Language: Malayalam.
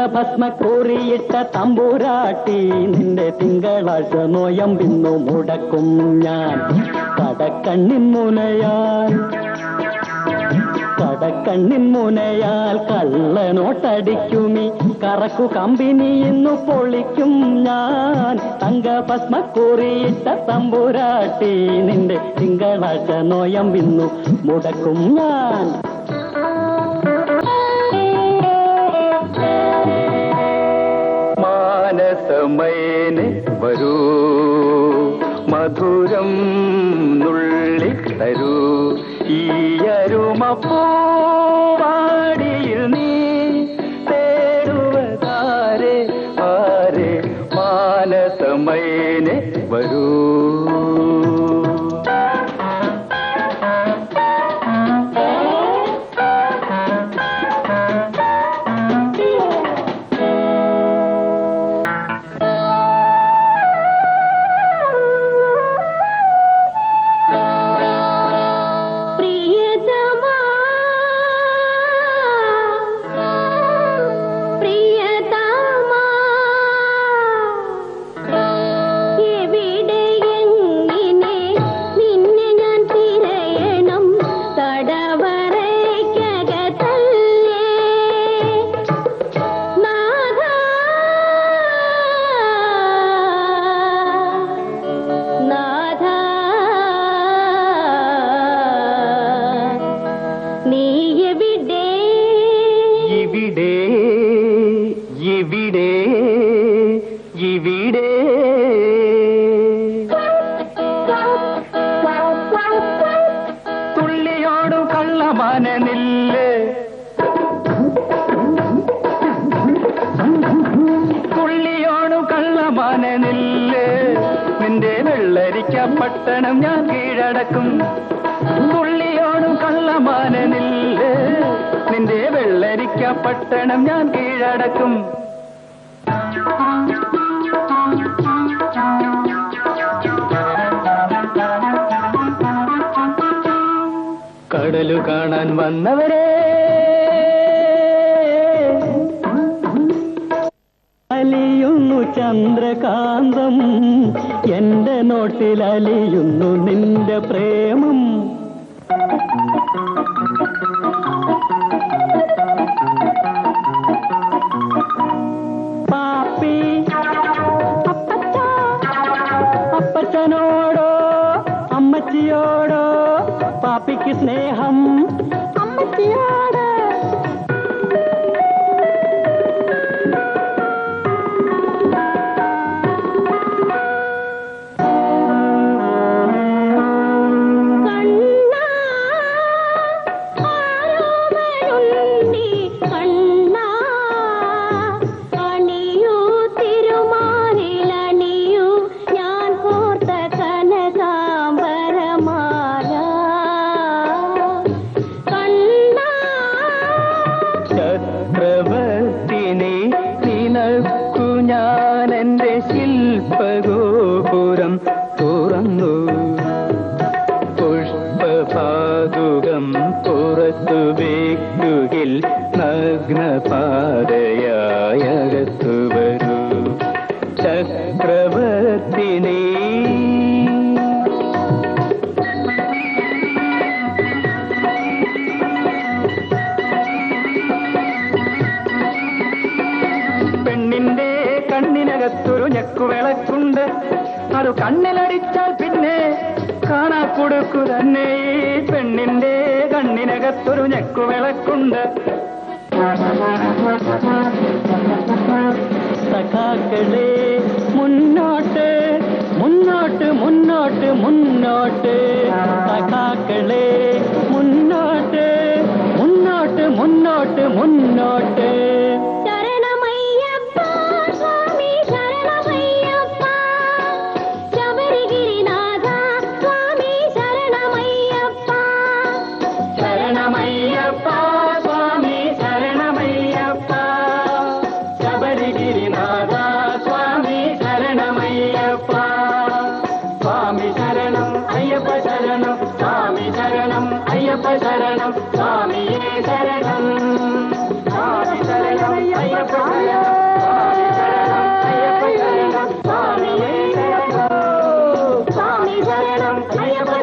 തങ്കഭസ്മക്കൂറിയിട്ട തമ്പുരാട്ടി നിന്റെ തിങ്കളാഴ്ച നോയമ്പിന്നു മുടക്കും ഞാൻ. കടക്കണ്ണിൻ മുനയാൽ കള്ളനോട്ടടിക്കുമി കറക്കു കമ്പനി ഇന്നു പൊളിക്കും ഞാൻ. തങ്കഭസ്മക്കൂറിയിട്ട തമ്പുരാട്ടി നിന്റെ തിങ്കളാഴ്ച നോയമ്പിന്നു മുടക്കും ഞാൻ. മാനസമേനെ വരൂ, മധുരം നുള്ളിത്തരൂ, ഈ അരുമപ്പൂവാടിയിൽ നീ തേടുവതാരെ ആരെ. മാനസമേനെ വരൂ. ഇവിടെ തുള്ളിയോടു കള്ളമാനനില്ലേ, തുള്ളിയോടു കള്ളമാനനില്ലേ, നിന്റെ വെള്ളരിക്കപ്പട്ടണം ഞാൻ കീഴടക്കും. തുള്ളിയോടു കള്ളമാനനില്ലേ, നിന്റെ വെള്ളരിക്കപ്പട്ടണം ഞാൻ കീഴടക്കും. കടലു കാണാൻ വന്നവരെ അലിയുന്നു ചന്ദ്രകാന്തം, എന്റെ നോട്ടിൽ അലിയുന്നു നിന്റെ പ്രേമം. പാപ്പി അപ്പച്ചനോടോ അമ്മച്ചിയോടോ പാപ്പിക്ക് സ്നേഹം അമ്മച്ചിയോട്. ചക്രവർത്തിനെ നിനക്കു ഞാൻ എന്റെ ശില്പഗോപുരം തുറന്നു, പുഷ്പപാദുകം പുറത്തു വെക്കുകിൽ നഗ്നപാതയായകത്തു വരൂ. ചക്രവർത്തിനെ പെണ്ണിന്റെ കണ്ണിനകത്തൊരു ഞെക്കുവിളക്കുണ്ട്, അത് കണ്ണിലടിച്ചാൽ പിന്നെ കാണാ കൊടുക്കു തന്നെ. പെണ്ണിന്റെ കണ്ണിനകത്തൊരു ഞെക്കുവിളക്കുണ്ട്. സഖാക്കളെ മുന്നോട്ട് മുന്നോട്ട് മുന്നോട്ട് മുന്നോട്ട്, സഖാക്കളെ മുന്നോട്ട് മുന്നോട്ട് മുന്നോട്ട് മുന്നോട്ട്. ശരണമയ്യപ്പ സ്വാമി ശരണമയ്യപ്പ, ശബരിഗിരിനാഥ സ്വാമി ശരണമയ്യപ്പ. സ്വാമി ശരണം അയ്യപ്പ ശരണം, സ്വാമി ശരണം അയ്യപ്പ ശരണം, സ്വാമിയേ ശരണം, സ്വാമി ശരണം അയ്യപ്പ ശരണം. അയ്യപ്പ